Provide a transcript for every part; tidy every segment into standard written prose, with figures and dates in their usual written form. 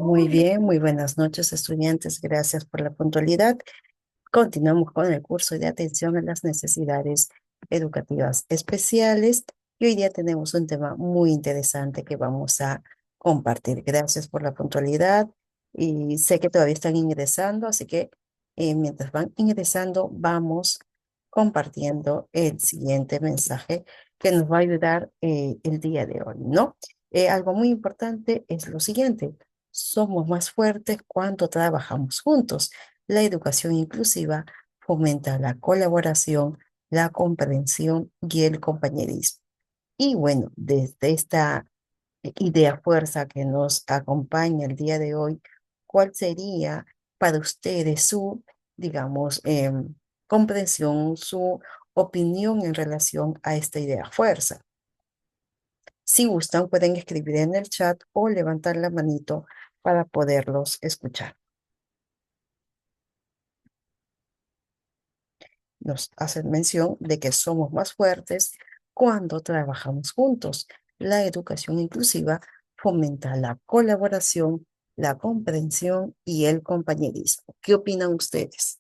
Muy bien, muy buenas noches, estudiantes. Gracias por la puntualidad. Continuamos con el curso de atención a las necesidades educativas especiales y hoy día tenemos un tema muy interesante que vamos a compartir. Gracias por la puntualidad y sé que todavía están ingresando, así que mientras van ingresando vamos compartiendo el siguiente mensaje que nos va a ayudar el día de hoy, ¿no? Algo muy importante es lo siguiente: somos más fuertes cuando trabajamos juntos. La educación inclusiva fomenta la colaboración, la comprensión y el compañerismo. Y bueno, desde esta idea fuerza que nos acompaña el día de hoy, ¿cuál sería para ustedes su, digamos, comprensión, su opinión en relación a esta idea fuerza? Si gustan, pueden escribir en el chat o levantar la manito para poderlos escuchar. Nos hacen mención de que somos más fuertes cuando trabajamos juntos. La educación inclusiva fomenta la colaboración, la comprensión y el compañerismo. ¿Qué opinan ustedes?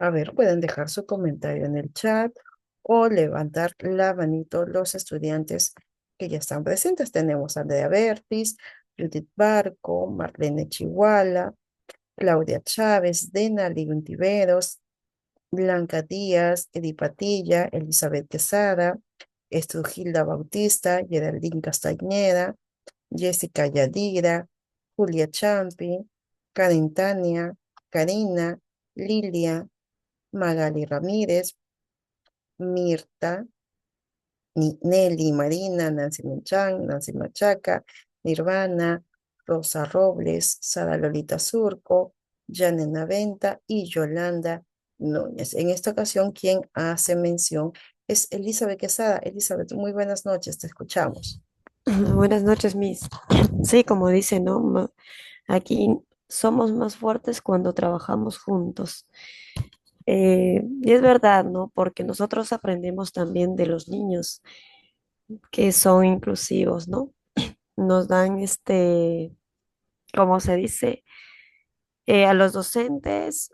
A ver, pueden dejar su comentario en el chat o levantar la manito los estudiantes que ya están presentes. Tenemos a Andrea Bertis, Judith Barco, Marlene Chihuala, Claudia Chávez, Denali Untiveros, Blanca Díaz, Edi Patilla, Elizabeth Quesada, Estrugilda Bautista, Geraldine Castañeda, Jessica Yadira, Julia Champi, Karen Tania, Karina, Lilia, Magali Ramírez, Mirta, Nelly Marina, Nancy Menchan, Nancy Machaca, Nirvana, Rosa Robles, Sara Lolita Surco, Janet Naventa y Yolanda Núñez. En esta ocasión, quien hace mención es Elizabeth Quesada. Elizabeth, muy buenas noches, te escuchamos. Buenas noches, Miss. Sí, como dice, ¿no? Aquí somos más fuertes cuando trabajamos juntos. Y es verdad, ¿no? Porque nosotros aprendemos también de los niños que son inclusivos, ¿no? Nos dan como se dice, a los docentes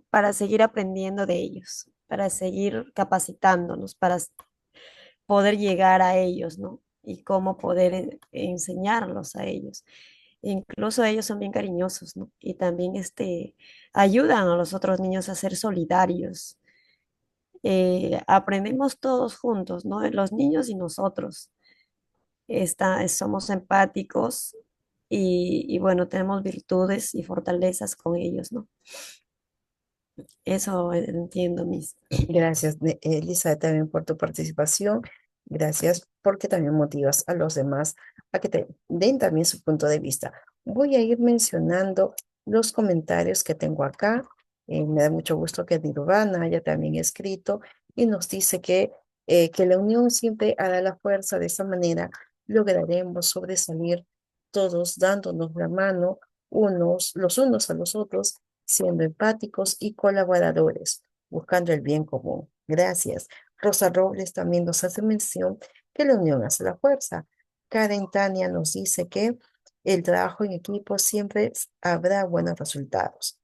para seguir aprendiendo de ellos, para seguir capacitándonos, para poder llegar a ellos, ¿no? Y cómo poder enseñarlos a ellos. Incluso ellos son bien cariñosos, ¿no? Y también ayudan a los otros niños a ser solidarios. Aprendemos todos juntos, ¿no? Los niños y nosotros. Somos empáticos y bueno, tenemos virtudes y fortalezas con ellos, ¿no? Eso entiendo, mis. Gracias, Elizabeth, también por tu participación. Gracias porque también motivas a los demás a que te den también su punto de vista. Voy a ir mencionando los comentarios que tengo acá. Me da mucho gusto que Nirvana haya también escrito y nos dice que la unión siempre hará la fuerza. De esa manera lograremos sobresalir todos dándonos la mano los unos a los otros, siendo empáticos y colaboradores buscando el bien común. Gracias. Rosa Robles también nos hace mención que la unión hace la fuerza. Karen Tania nos dice que el trabajo en equipo siempre habrá buenos resultados.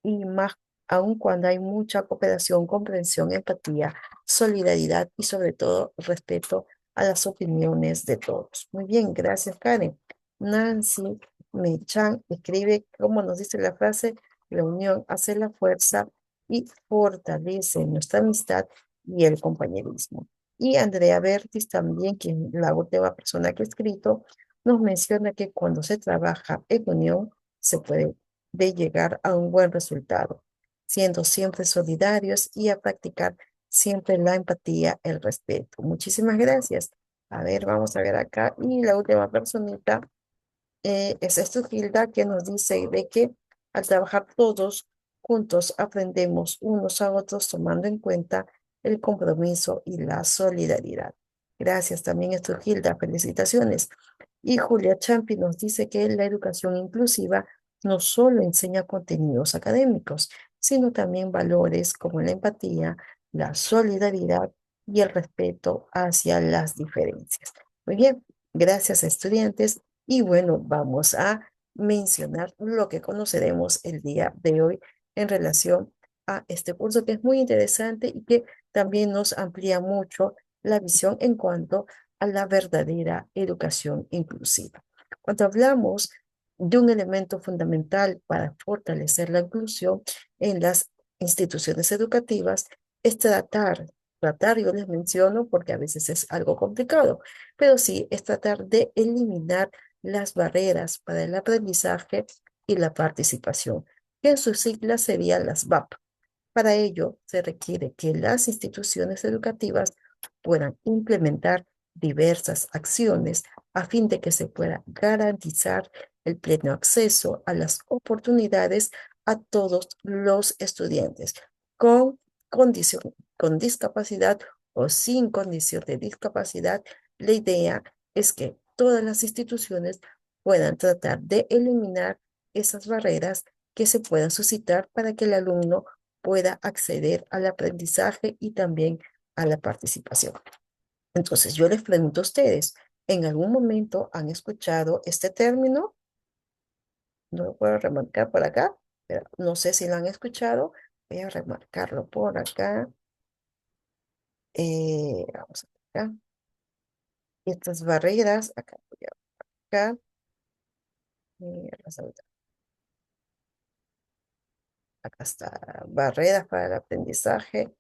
Y más aun cuando hay mucha cooperación, comprensión, empatía, solidaridad y sobre todo respeto a las opiniones de todos. Muy bien, gracias Karen. Nancy Mechan escribe, como nos dice la frase, la unión hace la fuerza y fortalece nuestra amistad y el compañerismo. Y Andrea Bertis también, quien la última persona que ha escrito, nos menciona que cuando se trabaja en unión se puede llegar a un buen resultado, siendo siempre solidarios y a practicar siempre la empatía, el respeto. Muchísimas gracias. A ver, vamos a ver acá. Y la última personita es esto, Hilda, que nos dice de que al trabajar todos juntos aprendemos unos a otros tomando en cuenta el compromiso y la solidaridad. Gracias también, Gilda, felicitaciones. Y Julia Champi nos dice que la educación inclusiva no solo enseña contenidos académicos, sino también valores como la empatía, la solidaridad y el respeto hacia las diferencias. Muy bien, gracias, estudiantes. Y bueno, vamos a mencionar lo que conoceremos el día de hoy en relación a este curso, que es muy interesante y que también nos amplía mucho la visión en cuanto a la verdadera educación inclusiva. Cuando hablamos de un elemento fundamental para fortalecer la inclusión en las instituciones educativas, es tratar, yo les menciono porque a veces es algo complicado, pero sí, es tratar de eliminar las barreras para el aprendizaje y la participación, que en sus siglas serían las VAP. Para ello, se requiere que las instituciones educativas puedan implementar diversas acciones a fin de que se pueda garantizar el pleno acceso a las oportunidades a todos los estudiantes con condición, con discapacidad o sin condición de discapacidad. La idea es que todas las instituciones puedan tratar de eliminar esas barreras que se puedan suscitar para que el alumno pueda acceder al aprendizaje y también a la participación. Entonces, yo les pregunto a ustedes, ¿en algún momento han escuchado este término? No lo puedo remarcar por acá, pero no sé si lo han escuchado. Voy a remarcarlo por acá. Vamos a ver acá. Estas barreras, acá, voy a acá. Las acá está, barreras para el aprendizaje.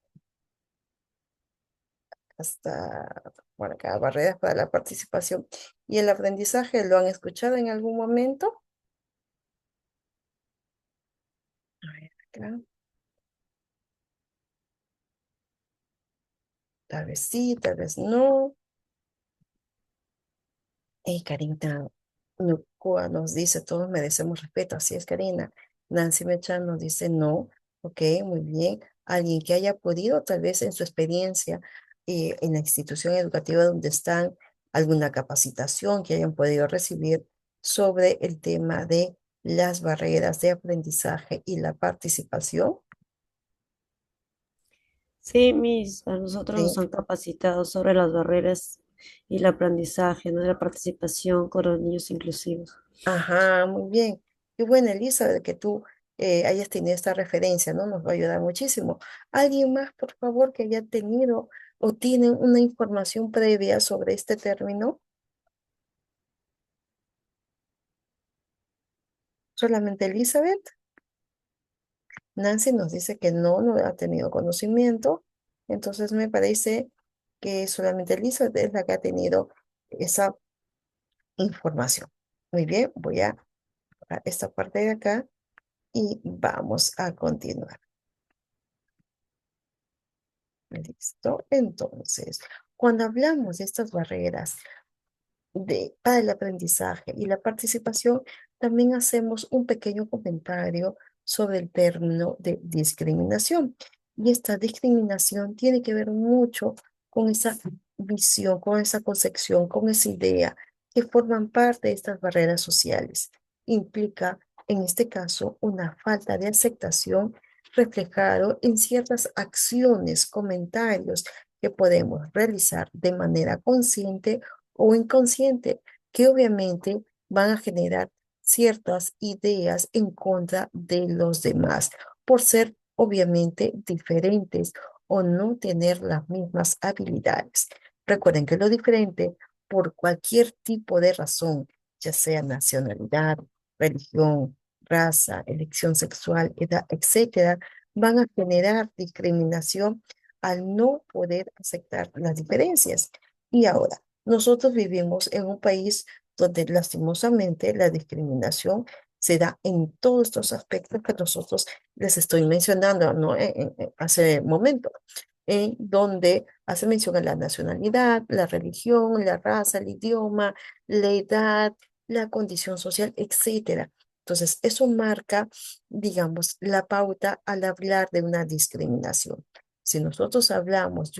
Hasta por acá, barreras para la participación y el aprendizaje. ¿Lo han escuchado en algún momento? A ver, acá. Tal vez sí, tal vez no. Karina Nucua nos dice, todos merecemos respeto. Así es, Karina. Nancy Mechan nos dice, no. Ok, muy bien. Alguien que haya podido, tal vez en su experiencia en la institución educativa donde están, alguna capacitación que hayan podido recibir sobre el tema de las barreras de aprendizaje y la participación. Sí, a nosotros Sí. nos han capacitado sobre las barreras y el aprendizaje, ¿no? De la participación con los niños inclusivos. Ajá, muy bien. Qué buena, Elizabeth, que tú hayas tenido esta referencia, ¿no? Nos va a ayudar muchísimo. ¿Alguien más, por favor, que haya tenido o tiene una información previa sobre este término? Solamente Elizabeth. Nancy nos dice que no, no ha tenido conocimiento. Entonces me parece que solamente Elizabeth es la que ha tenido esa información. Muy bien, voy a esta parte de acá y vamos a continuar. Listo. Entonces, cuando hablamos de estas barreras para el aprendizaje y la participación, también hacemos un pequeño comentario sobre el término de discriminación. Y esta discriminación tiene que ver mucho con esa visión, con esa concepción, con esa idea que forman parte de estas barreras sociales. Implica, en este caso, una falta de aceptación reflejado en ciertas acciones, comentarios que podemos realizar de manera consciente o inconsciente, que obviamente van a generar ciertas ideas en contra de los demás, por ser obviamente diferentes o no tener las mismas habilidades. Recuerden que lo diferente, por cualquier tipo de razón, ya sea nacionalidad, religión, raza, elección sexual, edad, etcétera, van a generar discriminación al no poder aceptar las diferencias. Y ahora, nosotros vivimos en un país donde lastimosamente la discriminación se da en todos estos aspectos que nosotros les estoy mencionando, ¿no? Hace momento, en donde hace mención a la nacionalidad, la religión, la raza, el idioma, la edad, la condición social, etcétera. Entonces, eso marca, digamos, la pauta al hablar de una discriminación. Si nosotros hablamos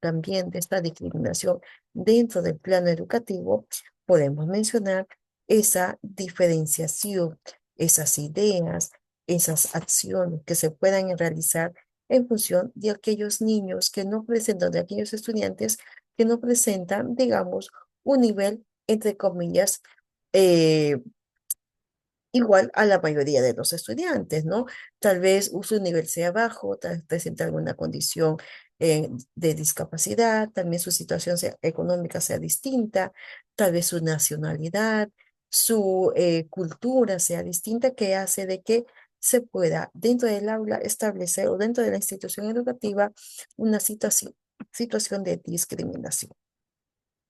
también de esta discriminación dentro del plano educativo, podemos mencionar esa diferenciación, esas ideas, esas acciones que se puedan realizar en función de aquellos niños que no presentan, de aquellos estudiantes que no presentan, digamos, un nivel, entre comillas, eh, igual a la mayoría de los estudiantes, ¿no? Tal vez su nivel sea bajo, tal vez presente alguna condición de discapacidad, también su situación económica sea distinta, tal vez su nacionalidad, su cultura sea distinta, que hace de que se pueda dentro del aula establecer o dentro de la institución educativa una situación de discriminación.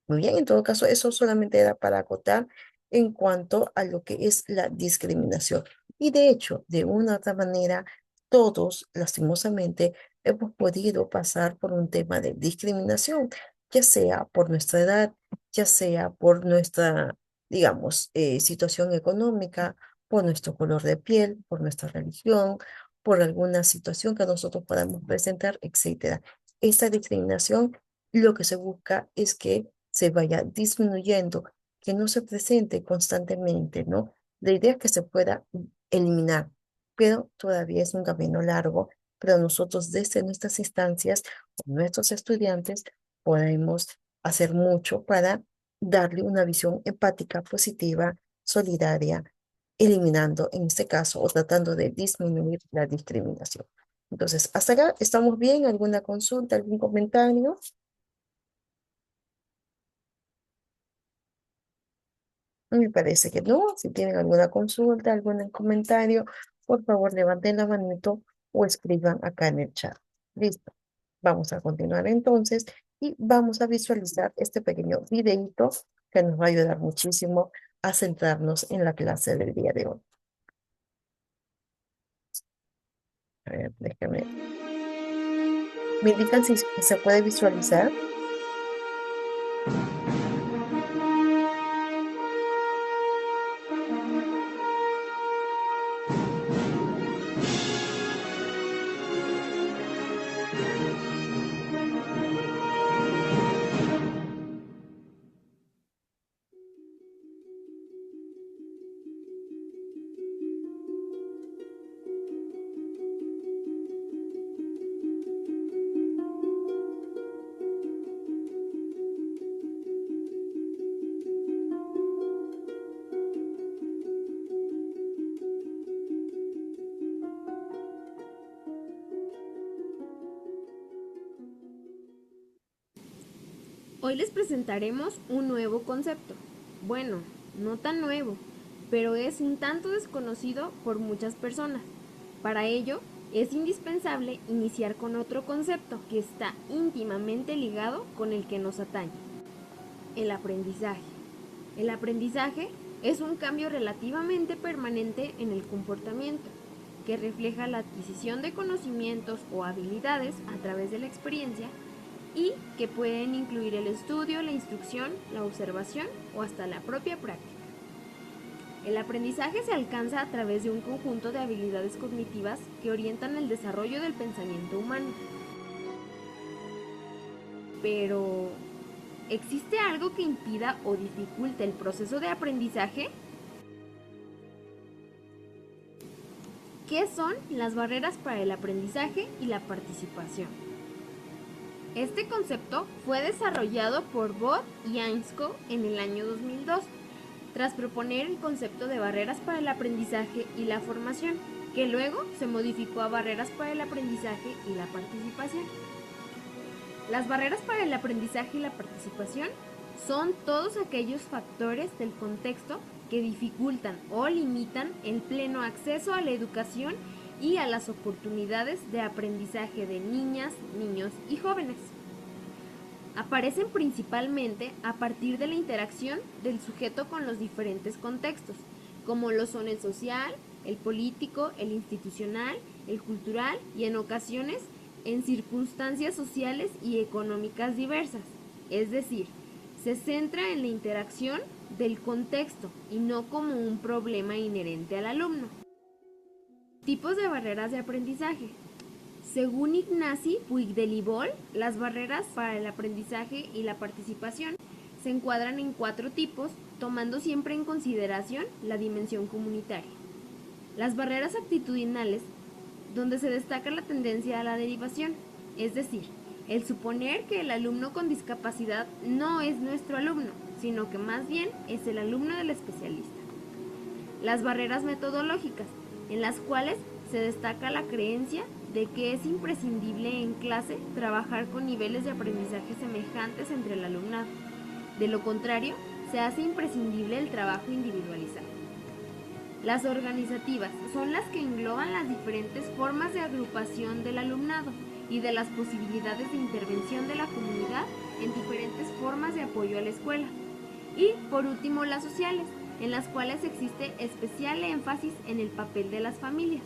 Muy bien, en todo caso, eso solamente era para acotar en cuanto a lo que es la discriminación. Y de hecho, de una u otra manera, todos, lastimosamente, hemos podido pasar por un tema de discriminación, ya sea por nuestra edad, ya sea por nuestra, digamos, situación económica, por nuestro color de piel, por nuestra religión, por alguna situación que nosotros podamos presentar, etcétera. Esta discriminación, lo que se busca es que se vaya disminuyendo, que no se presente constantemente, ¿no? La idea es que se pueda eliminar, pero todavía es un camino largo, pero nosotros desde nuestras instancias, con nuestros estudiantes, podemos hacer mucho para darle una visión empática, positiva, solidaria, eliminando, en este caso, o tratando de disminuir la discriminación. Entonces, hasta acá estamos bien. ¿Alguna consulta, algún comentario? Me parece que no. Si tienen alguna consulta, algún comentario, por favor levanten la manito o escriban acá en el chat. Listo. Vamos a continuar entonces y vamos a visualizar este pequeño videito que nos va a ayudar muchísimo a centrarnos en la clase del día de hoy. A ver, déjame. ¿Me indican si se puede visualizar? Hoy les presentaremos un nuevo concepto. Bueno, no tan nuevo, pero es un tanto desconocido por muchas personas. Para ello, es indispensable iniciar con otro concepto que está íntimamente ligado con el que nos atañe: el aprendizaje. El aprendizaje es un cambio relativamente permanente en el comportamiento, que refleja la adquisición de conocimientos o habilidades a través de la experiencia y que pueden incluir el estudio, la instrucción, la observación o hasta la propia práctica. El aprendizaje se alcanza a través de un conjunto de habilidades cognitivas que orientan el desarrollo del pensamiento humano. Pero, ¿existe algo que impida o dificulte el proceso de aprendizaje? ¿Qué son las barreras para el aprendizaje y la participación? Este concepto fue desarrollado por Bott y Ainscough en el año 2002, tras proponer el concepto de barreras para el aprendizaje y la formación, que luego se modificó a barreras para el aprendizaje y la participación. Las barreras para el aprendizaje y la participación son todos aquellos factores del contexto que dificultan o limitan el pleno acceso a la educación y a las oportunidades de aprendizaje de niñas, niños y jóvenes. Aparecen principalmente a partir de la interacción del sujeto con los diferentes contextos, como lo son el social, el político, el institucional, el cultural y en ocasiones en circunstancias sociales y económicas diversas. Es decir, se centra en la interacción del contexto y no como un problema inherente al alumno. Tipos de barreras de aprendizaje. Según Ignacy Puigdelibol, las barreras para el aprendizaje y la participación se encuadran en 4 tipos, tomando siempre en consideración la dimensión comunitaria. Las barreras actitudinales, donde se destaca la tendencia a la derivación, es decir, el suponer que el alumno con discapacidad no es nuestro alumno, sino que más bien es el alumno del especialista. Las barreras metodológicas, en las cuales se destaca la creencia de que es imprescindible en clase trabajar con niveles de aprendizaje semejantes entre el alumnado. De lo contrario, se hace imprescindible el trabajo individualizado. Las organizativas son las que engloban las diferentes formas de agrupación del alumnado y de las posibilidades de intervención de la comunidad en diferentes formas de apoyo a la escuela. Y, por último, las sociales, en las cuales existe especial énfasis en el papel de las familias.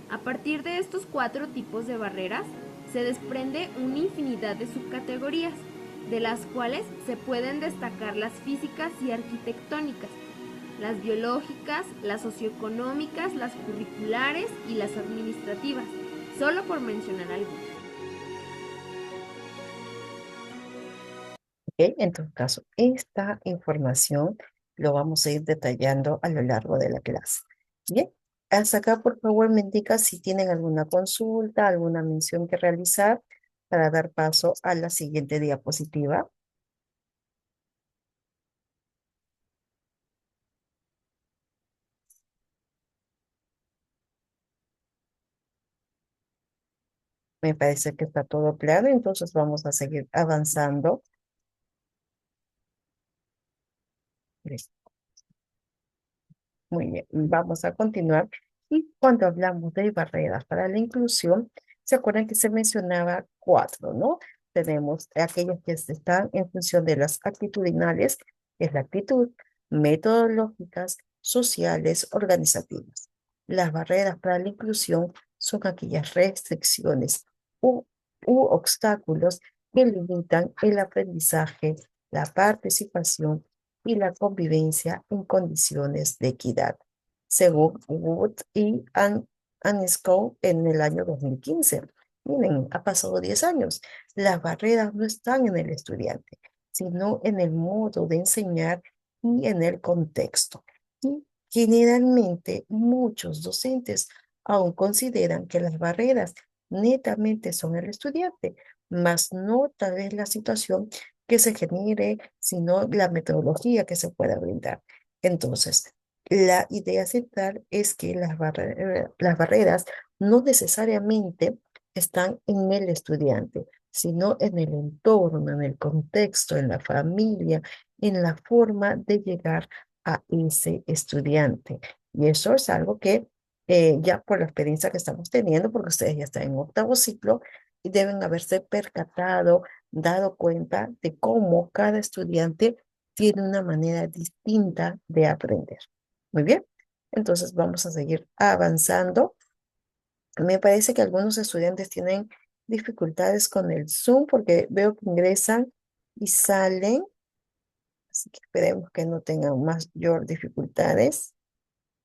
A partir de estos 4 tipos de barreras, se desprende una infinidad de subcategorías, de las cuales se pueden destacar las físicas y arquitectónicas, las biológicas, las socioeconómicas, las curriculares y las administrativas, solo por mencionar algunas. ¿Ok? En todo caso, esta información lo vamos a ir detallando a lo largo de la clase. Bien, hasta acá por favor me indica si tienen alguna consulta, alguna mención que realizar para dar paso a la siguiente diapositiva. Me parece que está todo claro, entonces vamos a seguir avanzando. Listo. Muy bien, vamos a continuar. Y cuando hablamos de barreras para la inclusión, ¿se acuerdan que se mencionaba 4, ¿no? Tenemos aquellas que están en función de las actitudinales, que es la actitud, metodológicas, sociales, organizativas. Las barreras para la inclusión son aquellas restricciones u, u obstáculos que limitan el aprendizaje, la participación y la convivencia en condiciones de equidad, según Wood y Anisco en el año 2015. Miren, ha pasado 10 años. Las barreras no están en el estudiante, sino en el modo de enseñar y en el contexto. Y generalmente muchos docentes aún consideran que las barreras netamente son el estudiante, más no tal vez la situación que se genere, sino la metodología que se pueda brindar. Entonces, la idea central es que las barreras no necesariamente están en el estudiante, sino en el entorno, en el contexto, en la familia, en la forma de llegar a ese estudiante. Y eso es algo que ya por la experiencia que estamos teniendo, porque ustedes ya están en octavo ciclo y deben haberse percatado, dado cuenta de cómo cada estudiante tiene una manera distinta de aprender. Muy bien, entonces vamos a seguir avanzando. Me parece que algunos estudiantes tienen dificultades con el Zoom porque veo que ingresan y salen, así que esperemos que no tengan mayor dificultades.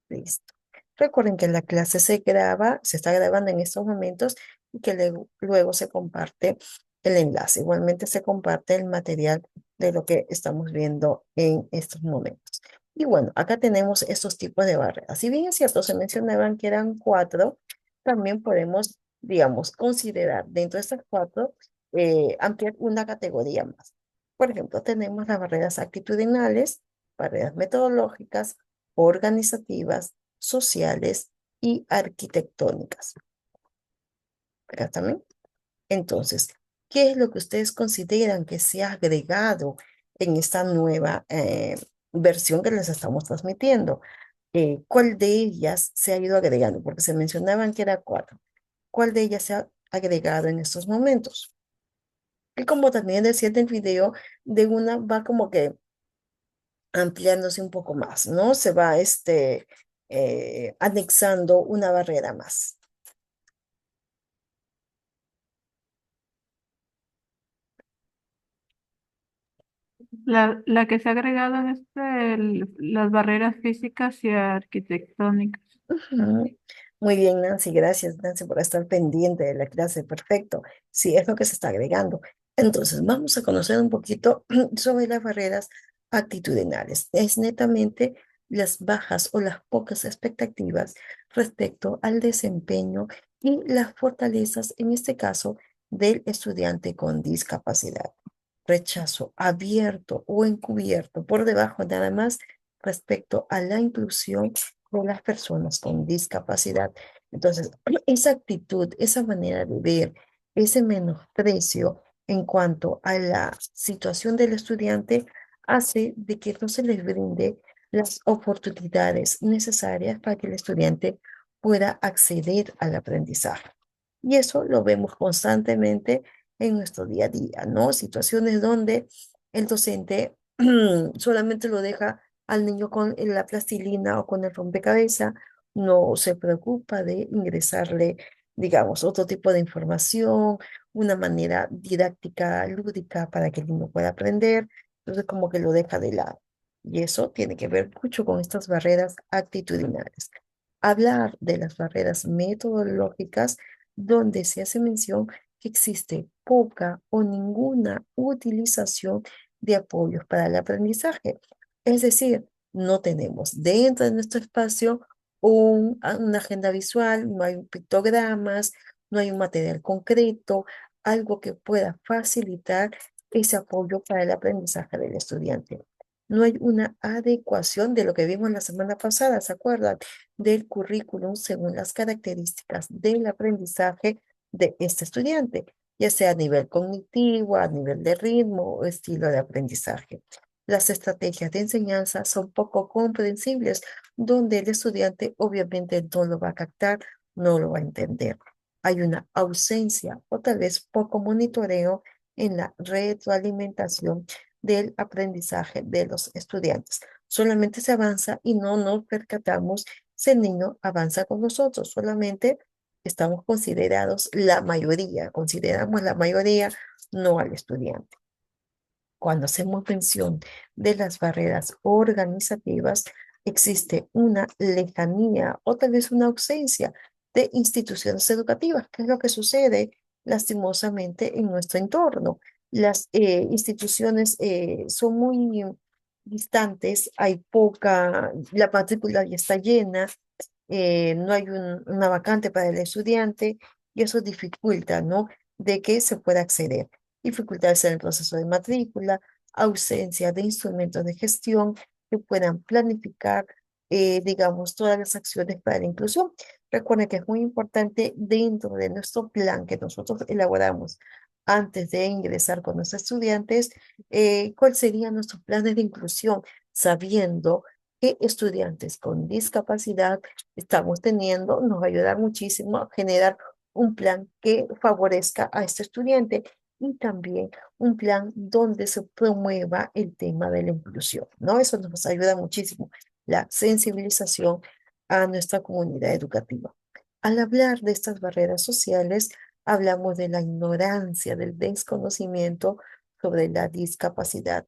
Listo. Recuerden que la clase se graba, se está grabando en estos momentos y que luego se comparte el enlace. Igualmente se comparte el material de lo que estamos viendo en estos momentos. Y bueno, acá tenemos estos tipos de barreras. Si bien es cierto, se mencionaban que eran 4, también podemos, digamos, considerar dentro de estas 4, ampliar una categoría más. Por ejemplo, tenemos las barreras actitudinales, barreras metodológicas, organizativas, sociales y arquitectónicas. Acá también. Entonces, ¿qué es lo que ustedes consideran que se ha agregado en esta nueva versión que les estamos transmitiendo? ¿Cuál de ellas se ha ido agregando? Porque se mencionaban que era 4. ¿Cuál de ellas se ha agregado en estos momentos? Y como también decía en el video, de una va como que ampliándose un poco más, ¿no? Se va anexando una barrera más. La que se ha agregado es las barreras físicas y arquitectónicas. Ujú. Muy bien, Nancy, gracias, Nancy, por estar pendiente de la clase. Perfecto. Sí, es lo que se está agregando. Entonces, vamos a conocer un poquito sobre las barreras actitudinales. Es netamente las bajas o las pocas expectativas respecto al desempeño y las fortalezas, en este caso, del estudiante con discapacidad. Rechazo abierto o encubierto por debajo nada más respecto a la inclusión de las personas con discapacidad. Entonces, esa actitud, esa manera de ver, ese menosprecio en cuanto a la situación del estudiante hace de que no se les brinde las oportunidades necesarias para que el estudiante pueda acceder al aprendizaje. Y eso lo vemos constantemente en nuestro día a día, ¿no? Situaciones donde el docente solamente lo deja al niño con la plastilina o con el rompecabezas, no se preocupa de ingresarle, digamos, otro tipo de información, una manera didáctica, lúdica para que el niño pueda aprender, entonces como que lo deja de lado. Y eso tiene que ver mucho con estas barreras actitudinales. Hablar de las barreras metodológicas donde se hace mención que existe poca o ninguna utilización de apoyos para el aprendizaje. Es decir, no tenemos dentro de nuestro espacio una agenda visual, no hay pictogramas, no hay un material concreto, algo que pueda facilitar ese apoyo para el aprendizaje del estudiante. No hay una adecuación de lo que vimos la semana pasada, ¿se acuerdan? Del currículum según las características del aprendizaje de este estudiante, ya sea a nivel cognitivo, a nivel de ritmo o estilo de aprendizaje. Las estrategias de enseñanza son poco comprensibles, donde el estudiante obviamente no lo va a captar, no lo va a entender. Hay una ausencia o tal vez poco monitoreo en la retroalimentación del aprendizaje de los estudiantes. Solamente se avanza y no nos percatamos si el niño avanza con nosotros, solamente estamos considerados la mayoría, consideramos la mayoría, no al estudiante. Cuando hacemos mención de las barreras organizativas, existe una lejanía o tal vez una ausencia de instituciones educativas, que es lo que sucede lastimosamente en nuestro entorno. Las instituciones son muy distantes, hay poca, la matrícula ya está llena, no hay una vacante para el estudiante y eso dificulta, ¿no? De que se pueda acceder. Dificultades en el proceso de matrícula, ausencia de instrumentos de gestión que puedan planificar, digamos, todas las acciones para la inclusión. Recuerden que es muy importante dentro de nuestro plan que nosotros elaboramos antes de ingresar con los estudiantes, cuáles serían nuestros planes de inclusión, sabiendo que estudiantes con discapacidad estamos teniendo, nos va a ayudar muchísimo a generar un plan que favorezca a este estudiante y también un plan donde se promueva el tema de la inclusión, ¿no? Eso nos ayuda muchísimo, la sensibilización a nuestra comunidad educativa. Al hablar de estas barreras sociales, hablamos de la ignorancia, del desconocimiento sobre la discapacidad,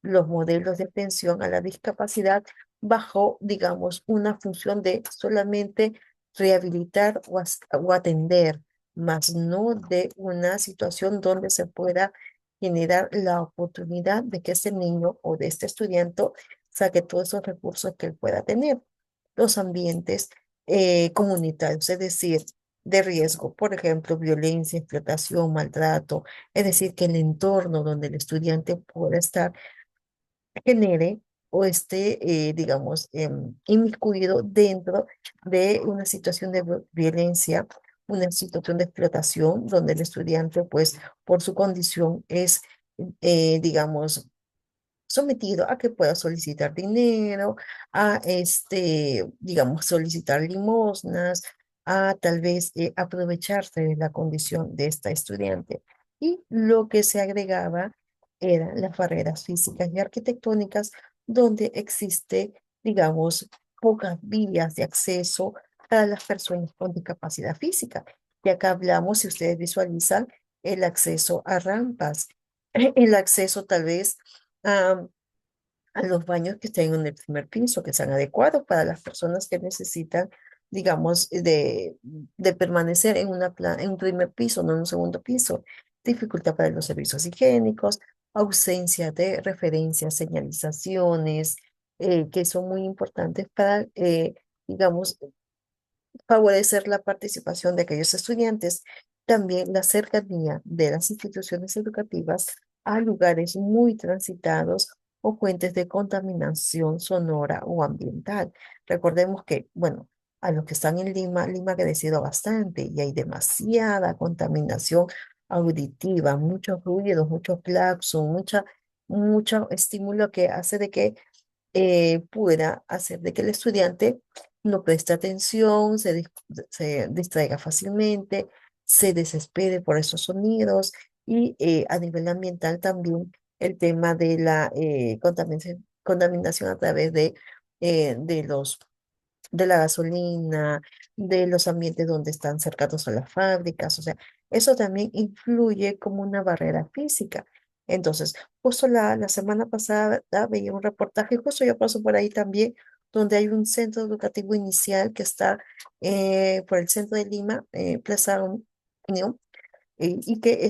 los modelos de atención a la discapacidad bajo, digamos, una función de solamente rehabilitar o atender, más no de una situación donde se pueda generar la oportunidad de que ese niño o de este estudiante saque todos esos recursos que él pueda tener. Los ambientes comunitarios, es decir, de riesgo, por ejemplo, violencia, explotación, maltrato, es decir, que el entorno donde el estudiante pueda estar genere o esté, digamos, inmiscuido dentro de una situación de violencia, una situación de explotación, donde el estudiante, pues, por su condición es, digamos, sometido a que pueda solicitar dinero, a digamos, solicitar limosnas, a tal vez aprovecharse de la condición de esta estudiante. Y lo que se agregaba eran las barreras físicas y arquitectónicas, donde existe, digamos, pocas vías de acceso para las personas con discapacidad física. Y acá hablamos, si ustedes visualizan, el acceso a rampas, el acceso tal vez a los baños que estén en el primer piso, que sean adecuados para las personas que necesitan, digamos, de permanecer en en un primer piso, no en un segundo piso. Dificultad para los servicios higiénicos, ausencia de referencias, señalizaciones, que son muy importantes para, digamos, favorecer la participación de aquellos estudiantes, también la cercanía de las instituciones educativas a lugares muy transitados o fuentes de contaminación sonora o ambiental. Recordemos que, bueno, a los que están en Lima, Lima ha crecido bastante y hay demasiada contaminación auditiva, muchos ruidos, mucho claxon, mucho estímulo que hace de que pueda hacer de que el estudiante no preste atención, se distraiga fácilmente, se desespere por esos sonidos y a nivel ambiental también el tema de la contaminación a través de la gasolina, de los ambientes donde están cercanos a las fábricas, o sea, eso también influye como una barrera física. Entonces, justo la semana pasada veía un reportaje, justo yo paso por ahí también, donde hay un centro educativo inicial que está por el centro de Lima, Plaza Unión, y que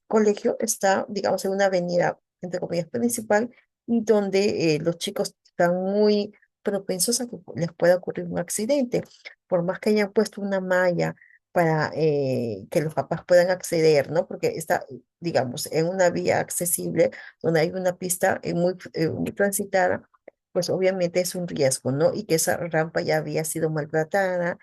colegio está, digamos, en una avenida, entre comillas, principal, y donde los chicos están muy propensos a que les pueda ocurrir un accidente. Por más que hayan puesto una malla para que los papás puedan acceder, ¿no? Porque está, digamos, en una vía accesible, donde hay una pista muy transitada, pues obviamente es un riesgo, ¿no? Y que esa rampa ya había sido maltratada.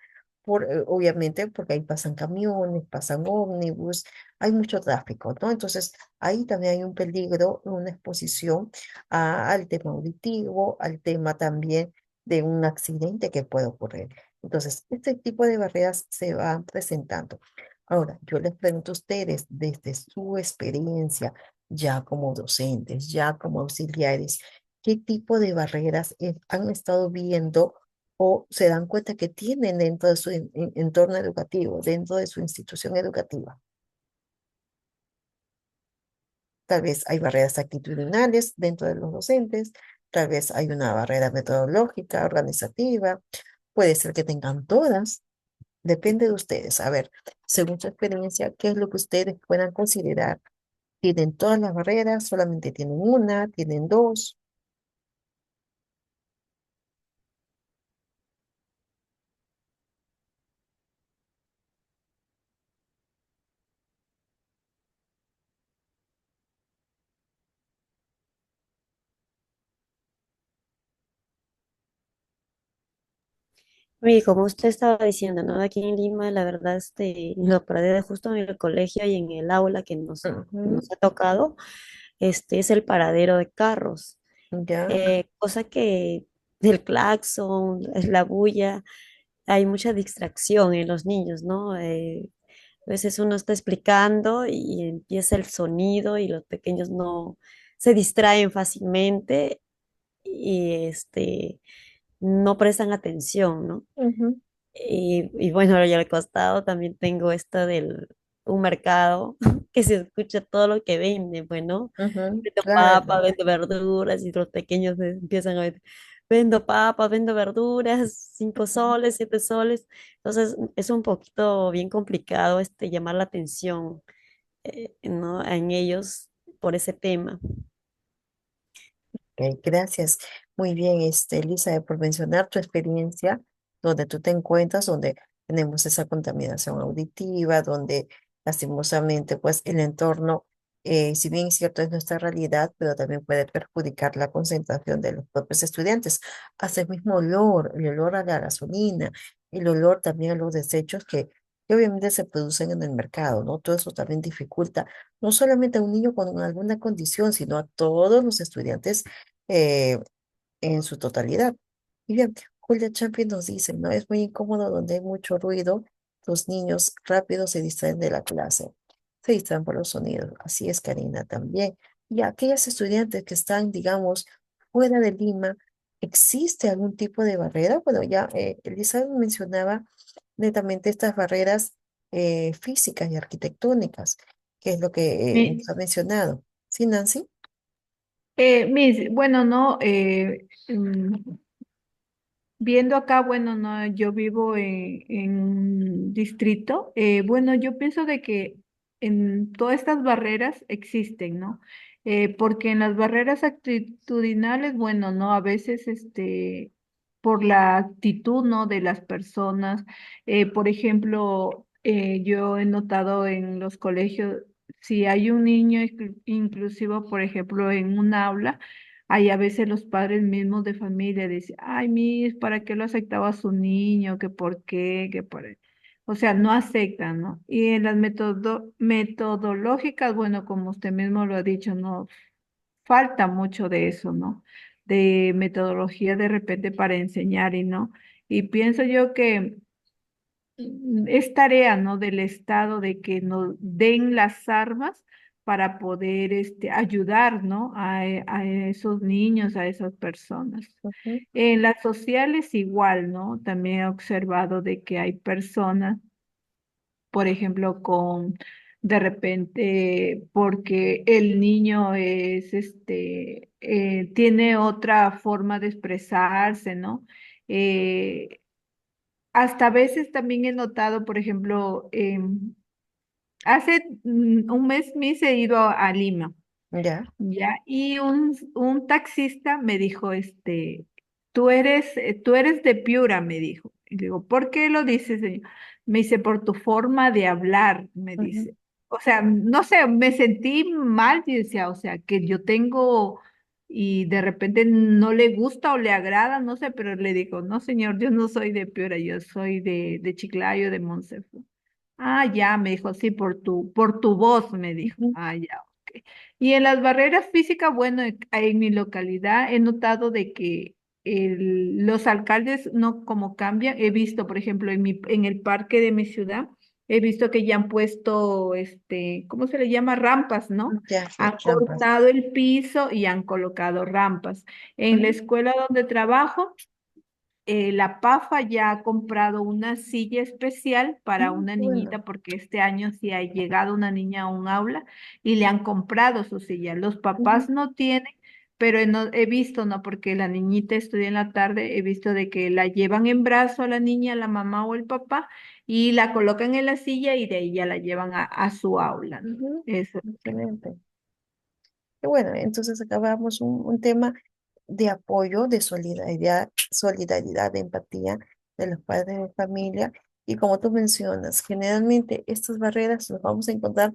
Obviamente, porque ahí pasan camiones, pasan ómnibus, hay mucho tráfico, ¿no? Entonces, ahí también hay un peligro, una exposición al tema auditivo, al tema también de un accidente que puede ocurrir. Entonces, este tipo de barreras se van presentando. Ahora, yo les pregunto a ustedes, desde su experiencia, ya como docentes, ya como auxiliares, ¿qué tipo de barreras han estado viendo o se dan cuenta que tienen dentro de su entorno educativo, dentro de su institución educativa? Tal vez hay barreras actitudinales dentro de los docentes, tal vez hay una barrera metodológica, organizativa, puede ser que tengan todas, depende de ustedes. A ver, según su experiencia, ¿qué es lo que ustedes puedan considerar? ¿Tienen todas las barreras? ¿Solamente tienen una? ¿Tienen dos? Y como usted estaba diciendo, ¿no? Aquí en Lima, la verdad, lo perdí justo en el colegio y en el aula Ujú. nos ha tocado, es el paradero de carros. Ya. Cosa que el claxon, es la bulla, hay mucha distracción en los niños, ¿no? A veces uno está explicando y empieza el sonido y los pequeños no se distraen fácilmente y no prestan atención, ¿no? Ujú, Y bueno, y al costado también tengo esto un mercado que se escucha todo lo que vende, bueno, ujú, vendo claro. papa, vendo verduras y los pequeños empiezan a ver, vendo papa, vendo verduras, 5 soles, 7 soles. Entonces es un poquito bien complicado llamar la atención, ¿no? En ellos por ese tema. Ok, gracias. Muy bien, Elisa, por mencionar tu experiencia, donde tú te encuentras, donde tenemos esa contaminación auditiva, donde lastimosamente, pues el entorno, si bien es cierto, es nuestra realidad, pero también puede perjudicar la concentración de los propios estudiantes. Hasta el mismo olor, el olor a la gasolina, el olor también a los desechos que obviamente se producen en el mercado, ¿no? Todo eso también dificulta no solamente a un niño con alguna condición, sino a todos los estudiantes eh, en su totalidad. Y bien, Julia Champion nos dice, ¿no? Es muy incómodo donde hay mucho ruido, los niños rápido se distraen de la clase, se distraen por los sonidos. Así es, Karina, también. Y aquellas estudiantes que están, digamos, fuera de Lima, ¿existe algún tipo de barrera? Bueno, ya Elisa mencionaba netamente estas barreras físicas y arquitectónicas, que es lo que nos Mi, ha mencionado. ¿Sí, Nancy? Bueno, no, viendo acá, bueno, no, yo vivo en un distrito. Bueno, yo pienso de que en todas estas barreras existen, ¿no? Porque en las barreras actitudinales, bueno, no, a veces, por la actitud, ¿no? De las personas. Por ejemplo, yo he notado en los colegios, si hay un niño inclusivo, por ejemplo, en un aula, hay a veces los padres mismos de familia dicen, ay, mis, ¿para qué lo aceptaba su niño? ¿Que por qué? ¿Que por qué? O sea, no aceptan, ¿no? Y en las metodológicas, bueno, como usted mismo lo ha dicho, no falta mucho de eso, ¿no? De metodología de repente para enseñar y no. Y pienso yo que es tarea, ¿no? Del Estado de que nos den las armas para poder ayudar, ¿no? A esos niños, a esas personas. Ujú. En las sociales igual, ¿no? También he observado de que hay personas, por ejemplo, con de repente, porque el niño tiene otra forma de expresarse, ¿no? Eh, Hasta a veces también he notado, por ejemplo, hace un mes me he ido a Lima, Ya. ¿ya? Y un taxista me dijo, tú eres de Piura, me dijo. Y le digo, ¿por qué lo dices, señor? Me dice, por tu forma de hablar, me Ujú. dice. O sea, no sé, me sentí mal, y decía, o sea, que yo tengo y de repente no le gusta o le agrada, no sé, pero le digo, no, señor, yo no soy de Piura, yo soy de Chiclayo, de Monsefu. Ah, ya, me dijo, sí, por tu voz, me dijo. Ujú. Ah, ya, ok. Y en las barreras físicas, bueno, en mi localidad he notado de que los alcaldes no como cambian. He visto, por ejemplo, en el parque de mi ciudad, he visto que ya han puesto, ¿cómo se le llama? Rampas, ¿no? Ya, Han las trampas. cortado el piso y han colocado rampas. En la Ujú. escuela donde trabajo, la PAFA ya ha comprado una silla especial para una Qué bueno. niñita porque este año sí ha llegado una niña a un aula y le han comprado su silla. Los papás Ujú. no tienen, pero he visto, ¿no? Porque la niñita estudia en la tarde, he visto de que la llevan en brazo a la niña, la mamá o el papá, y la colocan en la silla y de ahí ya la llevan a su aula, ¿no? Ujú. Eso. Excelente. Qué bueno, entonces acabamos un tema de apoyo, de solidaridad, de empatía de los padres de familia. Y como tú mencionas, generalmente estas barreras las vamos a encontrar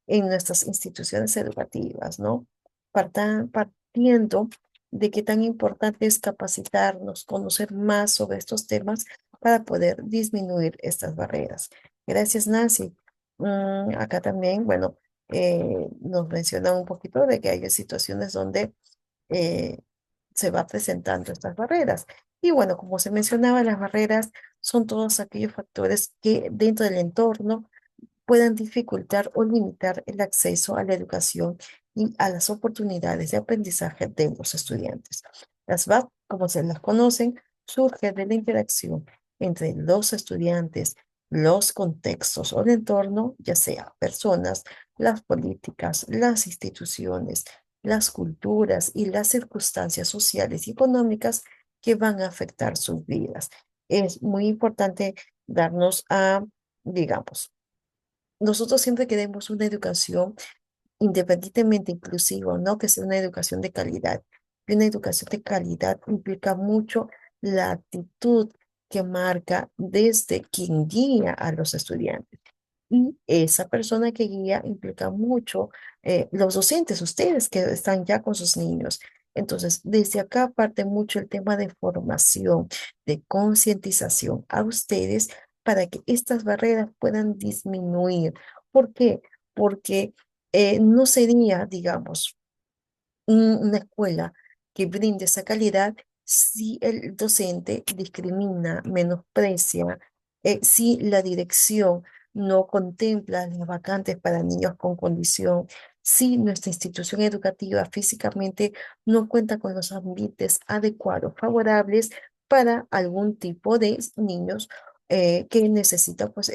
en nuestras instituciones educativas, ¿no? Partiendo de qué tan importante es capacitarnos, conocer más sobre estos temas para poder disminuir estas barreras. Gracias, Nancy. Acá también, bueno, nos mencionan un poquito de que hay situaciones donde eh, se va presentando estas barreras. Y bueno, como se mencionaba, las barreras son todos aquellos factores que dentro del entorno puedan dificultar o limitar el acceso a la educación y a las oportunidades de aprendizaje de los estudiantes. Las VAP, como se las conocen, surge de la interacción entre los estudiantes, los contextos o el entorno, ya sea personas, las políticas, las instituciones, las culturas y las circunstancias sociales y económicas que van a afectar sus vidas. Es muy importante darnos a, digamos, nosotros siempre queremos una educación independientemente inclusiva, ¿no? Que sea una educación de calidad. Y una educación de calidad implica mucho la actitud que marca desde quien guía a los estudiantes. Y esa persona que guía implica mucho los docentes, ustedes que están ya con sus niños. Entonces, desde acá parte mucho el tema de formación, de concientización a ustedes para que estas barreras puedan disminuir. ¿Por qué? Porque no sería, digamos, una escuela que brinde esa calidad si el docente discrimina, menosprecia, si la dirección no contempla las vacantes para niños con condición, si nuestra institución educativa físicamente no cuenta con los ambientes adecuados, favorables para algún tipo de niños que necesitan pues,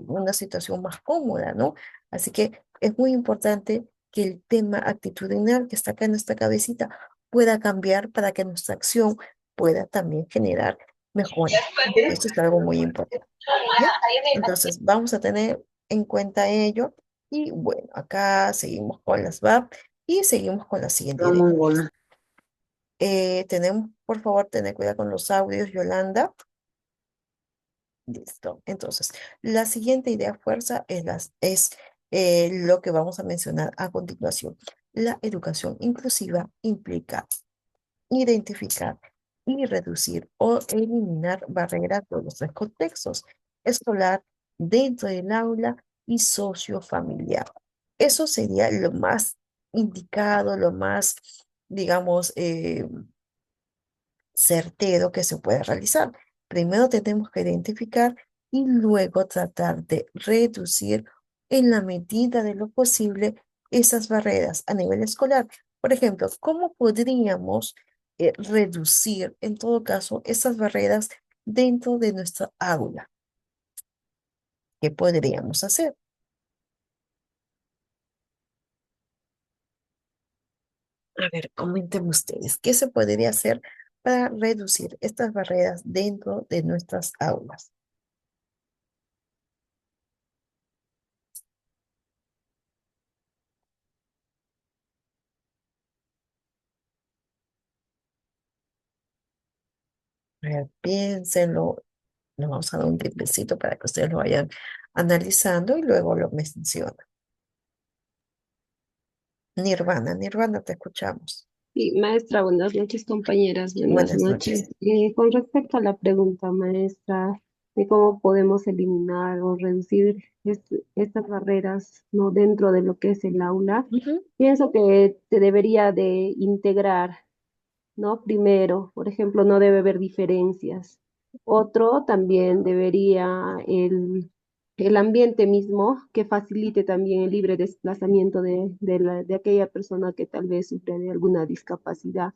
una situación más cómoda, ¿no? Así que es muy importante que el tema actitudinal que está acá en nuestra cabecita pueda cambiar para que nuestra acción pueda también generar mejora. Esto es algo muy importante. ¿Ya? Entonces, vamos a tener en cuenta ello. Y bueno, acá seguimos con las VAP y seguimos con la siguiente idea. Tenemos, por favor, tener cuidado con los audios, Yolanda. Listo. Entonces, la siguiente idea fuerza es lo que vamos a mencionar a continuación. La educación inclusiva implica identificar y reducir o eliminar barreras de los tres contextos: escolar, dentro del aula y sociofamiliar. Eso sería lo más indicado, lo más, digamos, certero que se puede realizar. Primero tenemos que identificar y luego tratar de reducir en la medida de lo posible esas barreras a nivel escolar. Por ejemplo, ¿cómo podríamos reducir en todo caso esas barreras dentro de nuestra aula? ¿Qué podríamos hacer? A ver, comenten ustedes, ¿qué se podría hacer para reducir estas barreras dentro de nuestras aulas? A ver, piénsenlo. Nos vamos a dar un tiempecito para que ustedes lo vayan analizando y luego lo mencionan. Nirvana, te escuchamos. Sí, maestra, buenas noches, compañeras, buenas Buenas noches. noches. Con respecto a la pregunta, maestra, de cómo podemos eliminar o reducir estas barreras, ¿no? Dentro de lo que es el aula, Ujú, pienso que se debería de integrar, ¿no? Primero, por ejemplo, no debe haber diferencias. Otro también debería el ambiente mismo que facilite también el libre desplazamiento de aquella persona que tal vez sufre de alguna discapacidad.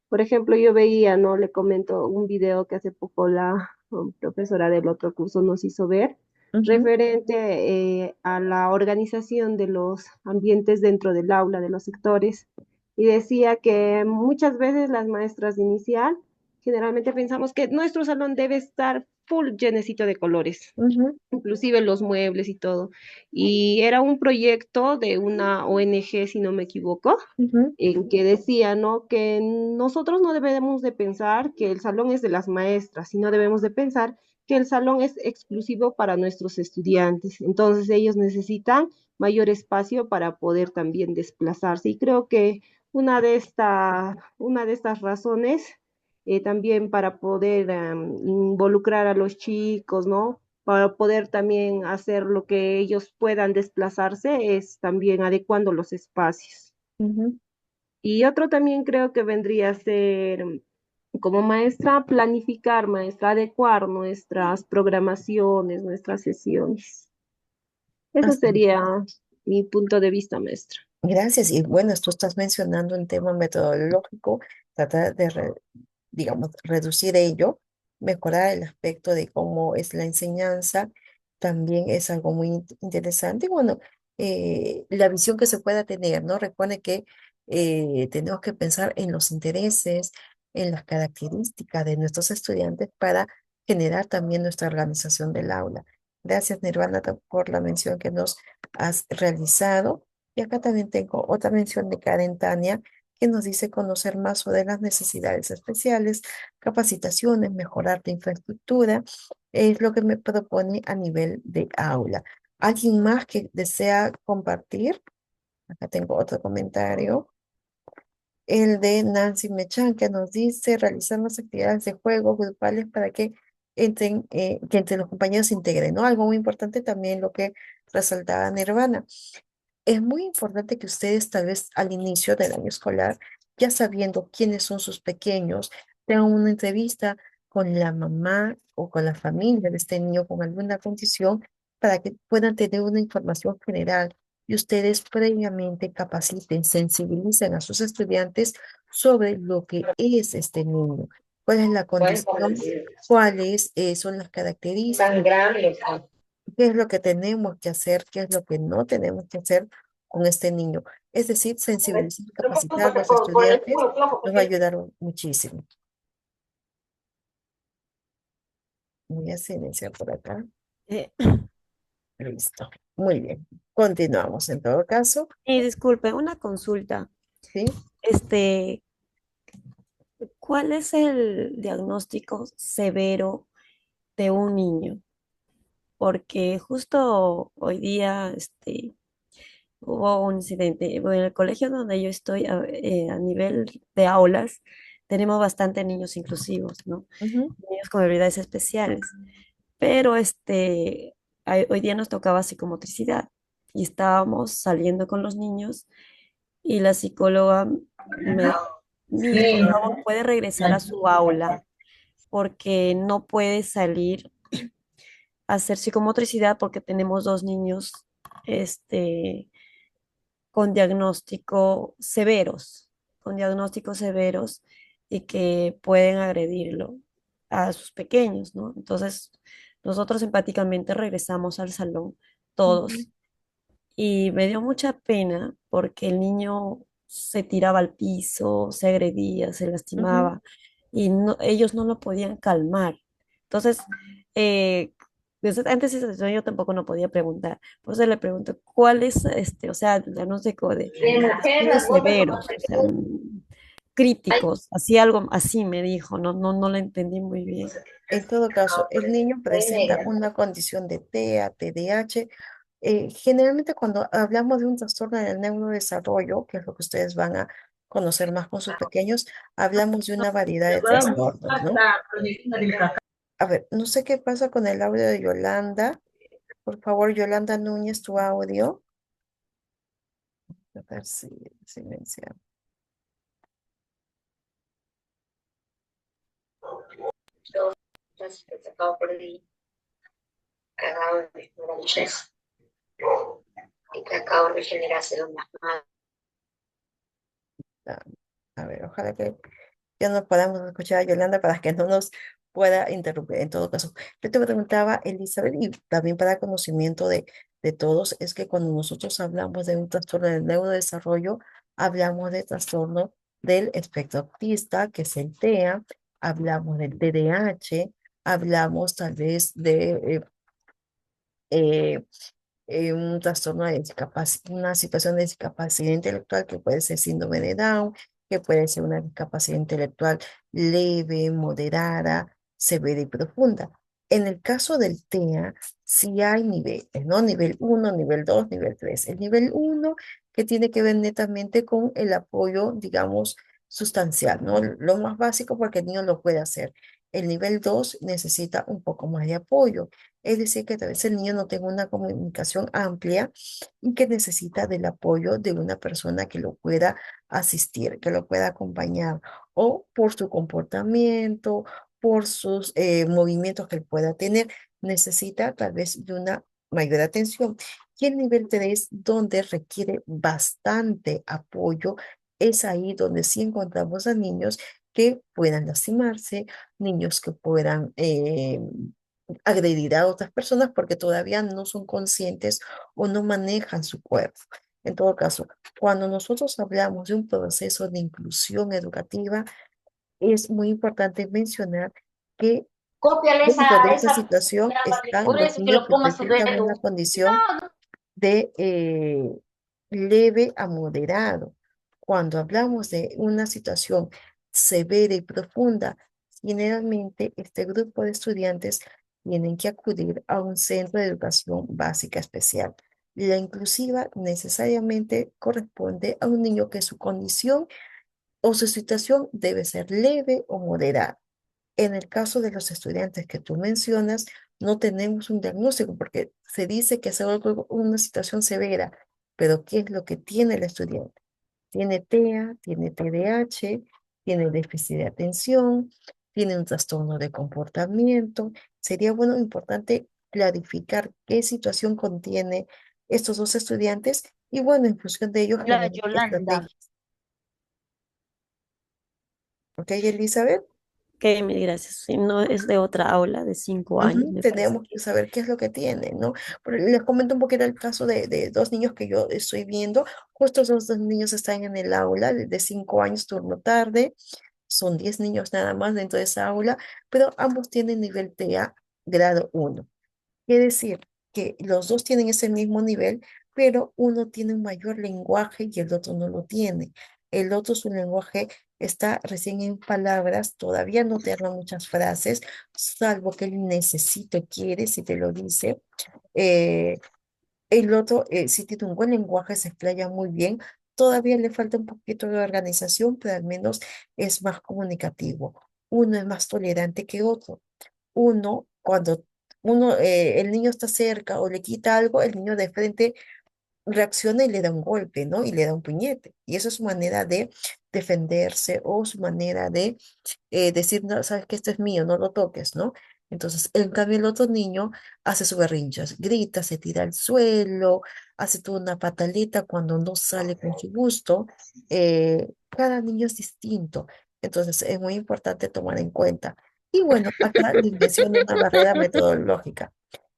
Por ejemplo, yo veía, ¿no? Le comento un video que hace poco la profesora del otro curso nos hizo ver, ujú, referente a la organización de los ambientes dentro del aula, de los sectores, y decía que muchas veces las maestras de inicial generalmente pensamos que nuestro salón debe estar full llenecito de colores, ujú, inclusive los muebles y todo. Y era un proyecto de una ONG, si no me equivoco, ujú, en que decía, ¿no? Que nosotros no debemos de pensar que el salón es de las maestras, sino debemos de pensar que el salón es exclusivo para nuestros estudiantes. Entonces ellos necesitan mayor espacio para poder también desplazarse. Y creo que una de estas razones también para poder involucrar a los chicos, ¿no? Para poder también hacer lo que ellos puedan desplazarse, es también adecuando los espacios. ujú. Y otro también creo que vendría a ser como maestra, planificar, maestra, adecuar nuestras programaciones, nuestras sesiones. Eso Así. sería mi punto de vista, maestra. Gracias. Y bueno, tú estás mencionando un tema metodológico, tratar de, digamos, reducir ello, mejorar el aspecto de cómo es la enseñanza, también es algo muy interesante. Y bueno, la visión que se pueda tener, ¿no? Recuerde que tenemos que pensar en los intereses, en las características de nuestros estudiantes para generar también nuestra organización del aula. Gracias, Nirvana, por la mención que nos has realizado. Y acá también tengo otra mención de Karen Tania, que nos dice conocer más sobre las necesidades especiales, capacitaciones, mejorar la infraestructura, es lo que me propone a nivel de aula. ¿Alguien más que desea compartir? Acá tengo otro comentario. El de Nancy Mechan, que nos dice realizar las actividades de juego grupales para que entre los compañeros se integren, ¿no? Algo muy importante también lo que resaltaba Nirvana. Es muy importante que ustedes tal vez al inicio del año escolar, ya sabiendo quiénes son sus pequeños, tengan una entrevista con la mamá o con la familia de este niño con alguna condición para que puedan tener una información general y ustedes previamente capaciten, sensibilicen a sus estudiantes sobre lo que es este niño, cuál es la condición, cuáles son las características, qué es lo que tenemos que hacer, qué es lo que no tenemos que hacer con este niño. Es decir, sensibilizar y capacitar a los estudiantes nos va a ayudar muchísimo. Voy a silenciar por acá. Eh, Listo. Muy bien. Continuamos en todo caso. y disculpe, una consulta. ¿Sí? Este, ¿Cuál es el diagnóstico severo de un niño? Porque justo hoy día, hubo un incidente. Bueno, en el colegio donde yo estoy, a nivel de aulas, tenemos bastante niños inclusivos, ¿no? Ujú, Niños con habilidades especiales. Pero hoy día nos tocaba psicomotricidad y estábamos saliendo con los niños y la psicóloga me dijo, Miss, por favor, puede regresar a su aula porque no puede salir a hacer psicomotricidad porque tenemos dos niños, este, con con diagnósticos severos y que pueden agredirlo a sus pequeños, ¿no? Entonces, nosotros empáticamente regresamos al salón, ujú, todos, y me dio mucha pena porque el niño se tiraba al piso, se agredía, se ujú. lastimaba, y ellos no lo podían calmar. Entonces, antes de esa situación yo tampoco no podía preguntar. Por eso le pregunto, ¿cuál es o sea, el diagnóstico de estudios severos, o sea, críticos? Así algo así me dijo, no lo entendí muy bien. En todo caso, el niño presenta una condición de TEA, TDAH. Generalmente cuando hablamos de un trastorno del neurodesarrollo, que es lo que ustedes van a conocer más con sus pequeños, hablamos de una variedad de trastornos, ¿no? A ver, no sé qué pasa con el audio de Yolanda. Por favor, Yolanda Núñez, tu audio. A ver si silencia. Ah, a ver, ojalá que ya no podamos escuchar a Yolanda para que no nos pueda interrumpir. En todo caso, yo te preguntaba, Elizabeth, y también para conocimiento de todos, es que cuando nosotros hablamos de un trastorno del neurodesarrollo, hablamos de trastorno del espectro autista, que es el TEA, hablamos del TDAH, hablamos tal vez de eh, un trastorno de discapacidad, una situación de discapacidad intelectual que puede ser síndrome de Down, que puede ser una discapacidad intelectual leve, moderada, severa y profunda. En el caso del TEA, sí hay niveles, ¿no? Nivel uno, nivel 2, nivel 3. El nivel uno que tiene que ver netamente con el apoyo, digamos, sustancial, ¿no? Lo más básico porque el niño lo puede hacer. El nivel 2 necesita un poco más de apoyo. Es decir, que tal vez el niño no tenga una comunicación amplia y que necesita del apoyo de una persona que lo pueda asistir, que lo pueda acompañar, o por su comportamiento, por sus movimientos que él pueda tener, necesita tal vez de una mayor atención. Y el nivel 3, donde requiere bastante apoyo, es ahí donde sí encontramos a niños que puedan lastimarse, niños que puedan agredir a otras personas porque todavía no son conscientes o no manejan su cuerpo. En todo caso, cuando nosotros hablamos de un proceso de inclusión educativa, es muy importante mencionar que Cópiale dentro de esta esa, situación están por los eso que niños lo que pongas sobre presentan una tu. condición de leve a moderado. Cuando hablamos de una situación severa y profunda, generalmente este grupo de estudiantes tienen que acudir a un centro de educación básica especial. La inclusiva necesariamente corresponde a un niño que su condición o su situación debe ser leve o moderada. En el caso de los estudiantes que tú mencionas, no tenemos un diagnóstico porque se dice que es una situación severa, pero ¿qué es lo que tiene el estudiante? Tiene TEA, tiene TDAH, tiene déficit de atención, tiene un trastorno de comportamiento. Sería bueno, importante clarificar qué situación contiene estos dos estudiantes y bueno, en función de ello La generar Yolanda. estrategias. ¿Ok, Elizabeth? mil gracias. Si no es de otra aula de 5 años, Ujú, me parece tenemos que que saber qué es lo que tienen, ¿no? Pero les comento un poquito el caso de dos niños que yo estoy viendo. Justo esos dos niños están en el aula de 5 años, turno tarde. Son 10 niños nada más dentro de esa aula, pero ambos tienen nivel TEA grado 1. Quiere decir que los dos tienen ese mismo nivel, pero uno tiene un mayor lenguaje y el otro no lo tiene. El otro, su lenguaje está recién en palabras, todavía no te habla muchas frases, salvo que él necesite, quiere, si te lo dice. Eh, el otro, sí tiene un buen lenguaje, se explaya muy bien. Todavía le falta un poquito de organización, pero al menos es más comunicativo. Uno es más tolerante que otro. Cuando el niño está cerca o le quita algo, el niño de frente reacciona y le da un golpe, ¿no? Y le da un puñete. Y eso es su manera de defenderse o su manera de decir, no, sabes que esto es mío, no lo toques, ¿no? Entonces, en cambio, el otro niño hace sus berrinches, grita, se tira al suelo, hace toda una pataleta cuando no sale con su gusto. Cada niño es distinto, entonces es muy importante tomar en cuenta. Y bueno, acá les menciono una barrera metodológica.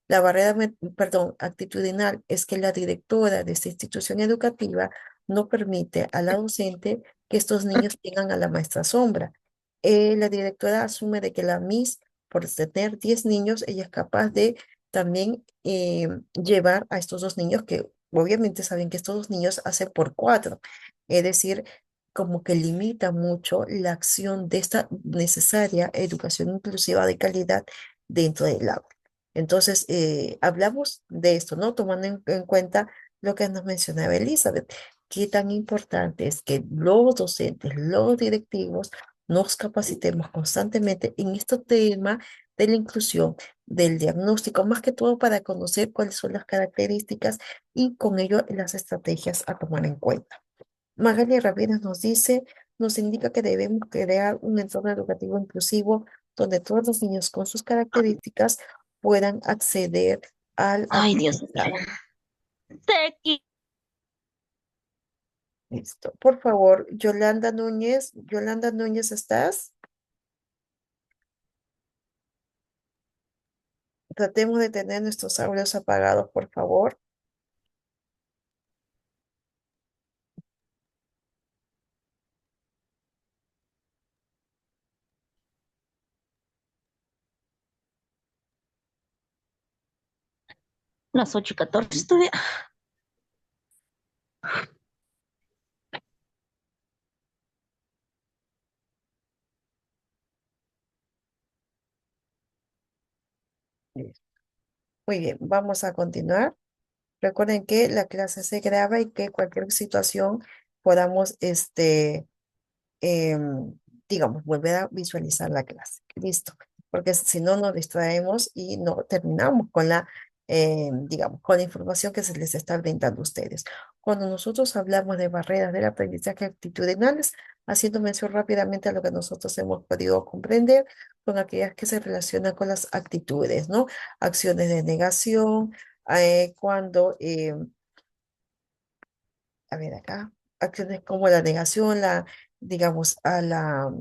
La barrera, perdón, actitudinal es que la directora de esta institución educativa no permite a la docente que estos niños tengan a la maestra sombra. La directora asume de que la Miss, por tener 10 niños, ella es capaz de también llevar a estos dos niños que obviamente saben que estos dos niños hacen por cuatro. Es decir, como que limita mucho la acción de esta necesaria educación inclusiva de calidad dentro del aula. Entonces, hablamos de esto, ¿no? Tomando en cuenta lo que nos mencionaba Elizabeth, qué tan importante es que los docentes, los directivos, nos capacitemos constantemente en este tema de la inclusión, del diagnóstico, más que todo para conocer cuáles son las características y con ello las estrategias a tomar en cuenta. Magali Ramírez nos dice, nos indica que debemos crear un entorno educativo inclusivo donde todos los niños con sus características puedan acceder al Ay, Dios mío. aprendizaje. Tequi. Listo. Por favor, Yolanda Núñez, ¿estás? Tratemos de tener nuestros audios apagados, por favor. Las 8:14 todavía. Listo. Muy bien, vamos a continuar. Recuerden que la clase se graba y que cualquier situación podamos, digamos, volver a visualizar la clase. Listo. Porque si no nos distraemos y no terminamos con digamos, con la información que se les está brindando a ustedes. Cuando nosotros hablamos de barreras del aprendizaje actitudinales, haciendo mención rápidamente a lo que nosotros hemos podido comprender, son aquellas que se relacionan con las actitudes, ¿no? Acciones de negación, cuando, a ver acá, acciones como la negación, digamos, a la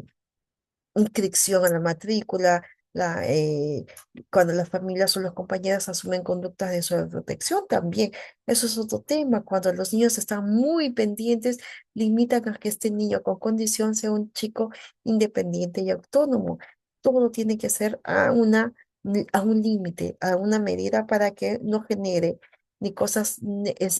inscripción a la matrícula, cuando las familias o los compañeros asumen conductas de sobreprotección también. Eso es otro tema. Cuando los niños están muy pendientes, limitan a que este niño con condición sea un chico independiente y autónomo. Todo tiene que ser a un límite, a una medida para que no genere ni cosas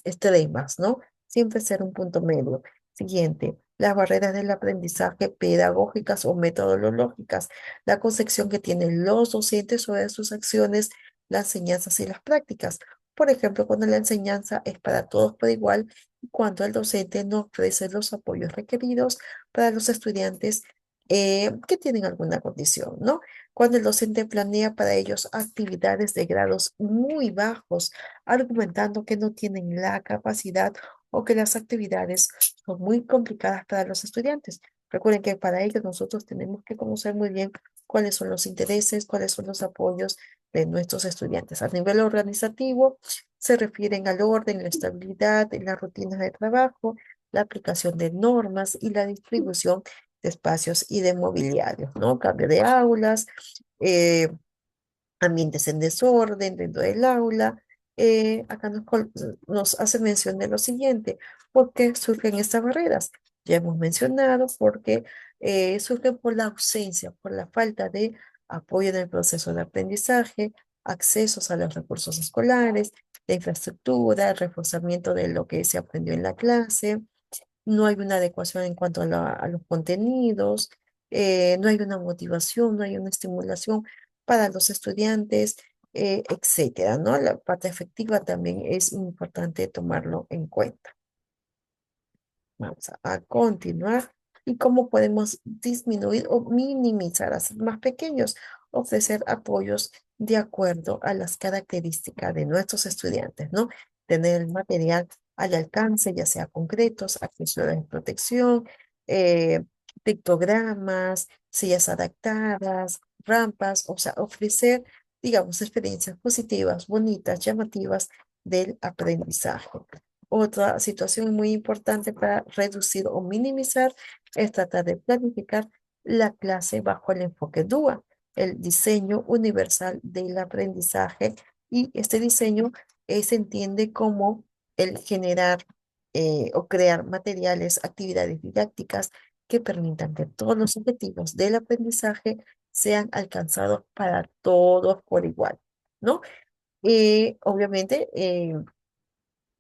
extremas, ¿no? Siempre ser un punto medio. Siguiente, las barreras del aprendizaje pedagógicas o metodológicas, la concepción que tienen los docentes sobre sus acciones, las enseñanzas y las prácticas. Por ejemplo, cuando la enseñanza es para todos por igual y cuando el docente no ofrece los apoyos requeridos para los estudiantes que tienen alguna condición, ¿no? Cuando el docente planea para ellos actividades de grados muy bajos, argumentando que no tienen la capacidad o que las actividades son muy complicadas para los estudiantes. Recuerden que para ello nosotros tenemos que conocer muy bien cuáles son los intereses, cuáles son los apoyos de nuestros estudiantes. A nivel organizativo, se refieren al orden, la estabilidad, en las rutinas de trabajo, la aplicación de normas y la distribución de espacios y de mobiliarios, ¿no? Cambio de aulas, eh, ambientes en desorden dentro del aula. Acá nos hace mención de lo siguiente: ¿por qué surgen estas barreras? Ya hemos mencionado, porque surgen por la ausencia, por la falta de apoyo en el proceso de aprendizaje, accesos a los recursos escolares, de infraestructura, reforzamiento de lo que se aprendió en la clase. No hay una adecuación en cuanto a los contenidos, no hay una motivación, no hay una estimulación para los estudiantes, etcétera, ¿no? La parte efectiva también es importante tomarlo en cuenta. Vamos a continuar. ¿Y cómo podemos disminuir o minimizar, hacer más pequeños, ofrecer apoyos de acuerdo a las características de nuestros estudiantes, ¿no? Tener el material al alcance, ya sea concretos, accesorios de protección, eh, pictogramas, sillas adaptadas, rampas, o sea, ofrecer, digamos, experiencias positivas, bonitas, llamativas del aprendizaje. Otra situación muy importante para reducir o minimizar es tratar de planificar la clase bajo el enfoque DUA, el diseño universal del aprendizaje. Y este diseño se entiende como el generar o crear materiales, actividades didácticas que permitan que todos los objetivos del aprendizaje sean alcanzados para todos por igual, ¿no? Y obviamente,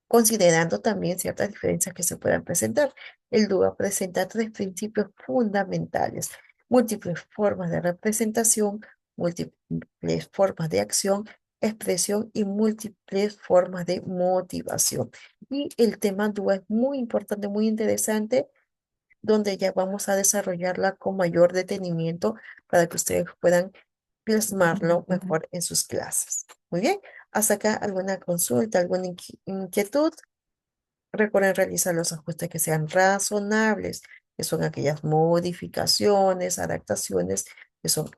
considerando también ciertas diferencias que se puedan presentar. El DUA presenta tres principios fundamentales: múltiples formas de representación, múltiples formas de acción, expresión y múltiples formas de motivación. Y el tema DUA es muy importante, muy interesante, donde ya vamos a desarrollarla con mayor detenimiento para que ustedes puedan plasmarlo mejor en sus clases. Muy bien, hasta acá alguna consulta, alguna inquietud. Recuerden realizar los ajustes que sean razonables, que son aquellas modificaciones, adaptaciones que son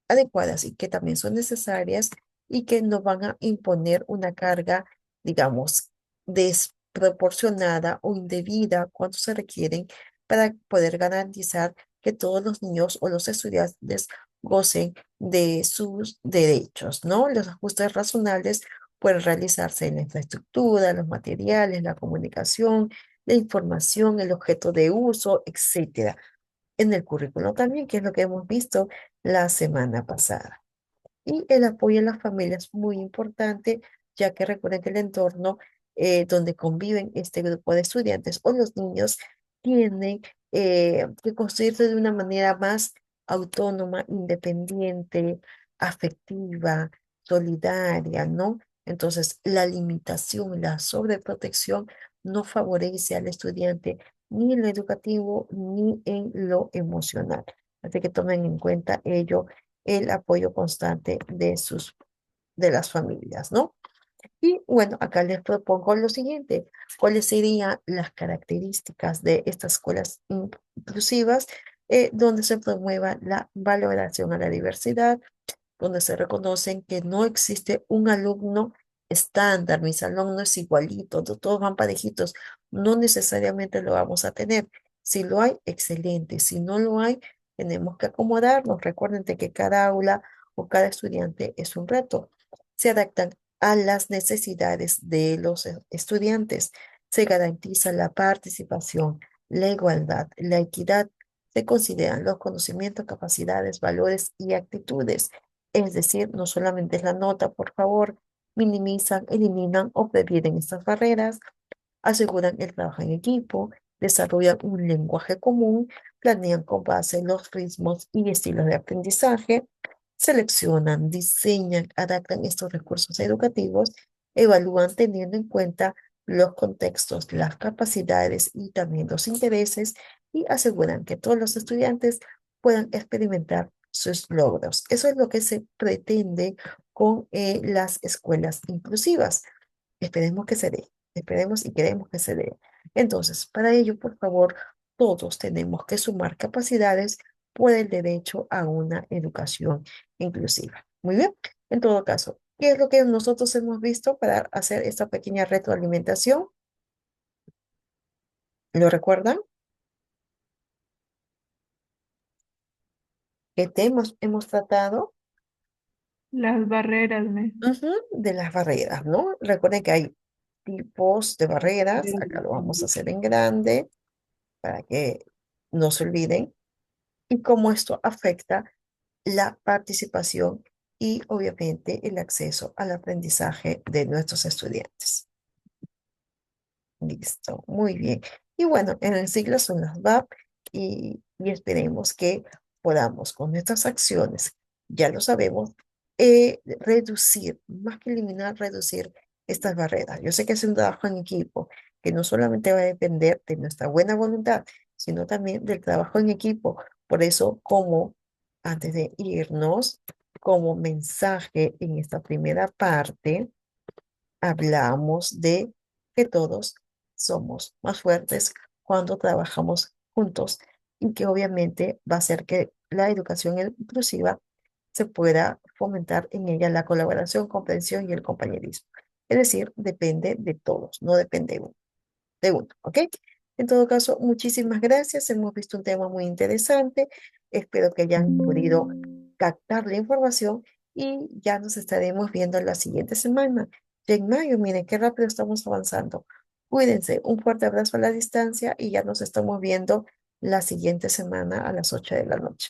adecuadas y que también son necesarias y que no van a imponer una carga, digamos, desproporcionada o indebida cuando se requieren, para poder garantizar que todos los niños o los estudiantes gocen de sus derechos, ¿no? Los ajustes razonables pueden realizarse en la infraestructura, los materiales, la comunicación, la información, el objeto de uso, etcétera. En el currículo también, que es lo que hemos visto la semana pasada. Y el apoyo a la familia es muy importante, ya que recuerden que el entorno donde conviven este grupo de estudiantes o los niños tienen que construirse de una manera más autónoma, independiente, afectiva, solidaria, ¿no? Entonces, la limitación, la sobreprotección no favorece al estudiante ni en lo educativo ni en lo emocional. Así que tomen en cuenta ello, el apoyo constante de las familias, ¿no? Y bueno, acá les propongo lo siguiente: ¿cuáles serían las características de estas escuelas inclusivas, donde se promueva la valoración a la diversidad, donde se reconocen que no existe un alumno estándar? Mi salón no es igualito, todos van parejitos, no necesariamente lo vamos a tener. Si lo hay, excelente; si no lo hay, tenemos que acomodarnos. Recuerden de que cada aula o cada estudiante es un reto. Se adaptan a las necesidades de los estudiantes. Se garantiza la participación, la igualdad, la equidad. Se consideran los conocimientos, capacidades, valores y actitudes. Es decir, no solamente es la nota, por favor. Minimizan, eliminan o previenen estas barreras, aseguran el trabajo en equipo, desarrollan un lenguaje común, planean con base en los ritmos y estilos de aprendizaje, seleccionan, diseñan, adaptan estos recursos educativos, evalúan teniendo en cuenta los contextos, las capacidades y también los intereses, y aseguran que todos los estudiantes puedan experimentar sus logros. Eso es lo que se pretende con las escuelas inclusivas. Esperemos que se dé, esperemos y queremos que se dé. Entonces, para ello, por favor, todos tenemos que sumar capacidades por el derecho a una educación inclusiva. Muy bien, en todo caso, ¿qué es lo que nosotros hemos visto para hacer esta pequeña retroalimentación? ¿Lo recuerdan? ¿Qué temas hemos tratado? Las barreras, Ujú, de las barreras, ¿no? Recuerden que hay tipos de barreras. Acá lo vamos a hacer en grande para que no se olviden. Y cómo esto afecta la participación y obviamente el acceso al aprendizaje de nuestros estudiantes. Listo, muy bien. Y bueno, en el siglo son las VAP y esperemos que podamos con nuestras acciones, ya lo sabemos, reducir, más que eliminar, reducir estas barreras. Yo sé que es un trabajo en equipo, que no solamente va a depender de nuestra buena voluntad, sino también del trabajo en equipo. Por eso, como antes de irnos, como mensaje en esta primera parte, hablamos de que todos somos más fuertes cuando trabajamos juntos y que obviamente va a hacer que la educación inclusiva se pueda fomentar en ella la colaboración, comprensión y el compañerismo. Es decir, depende de todos, no depende de uno, ¿ok? En todo caso, muchísimas gracias. Hemos visto un tema muy interesante. Espero que hayan podido captar la información y ya nos estaremos viendo la siguiente semana. Ya en mayo, miren qué rápido estamos avanzando. Cuídense, un fuerte abrazo a la distancia y ya nos estamos viendo la siguiente semana a las 8 de la noche.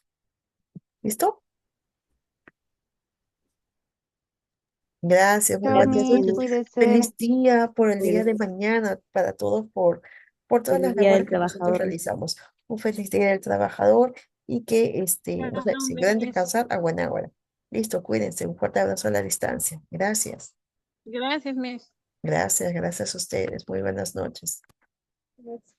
¿Listo? Gracias, muy Chao, buenas Miss, noches. Gracias. cuídese. Feliz día por el día de Cuídense. mañana para todos por todas las Feliz Día labores del que nosotros Trabajador. realizamos. Un feliz día del trabajador y que no sé, Chao, si pueden Miss. descansar a buena hora. Listo, cuídense. Un fuerte abrazo a la distancia. Gracias. Gracias, Miss. Gracias, gracias a ustedes. Muy buenas noches. Gracias.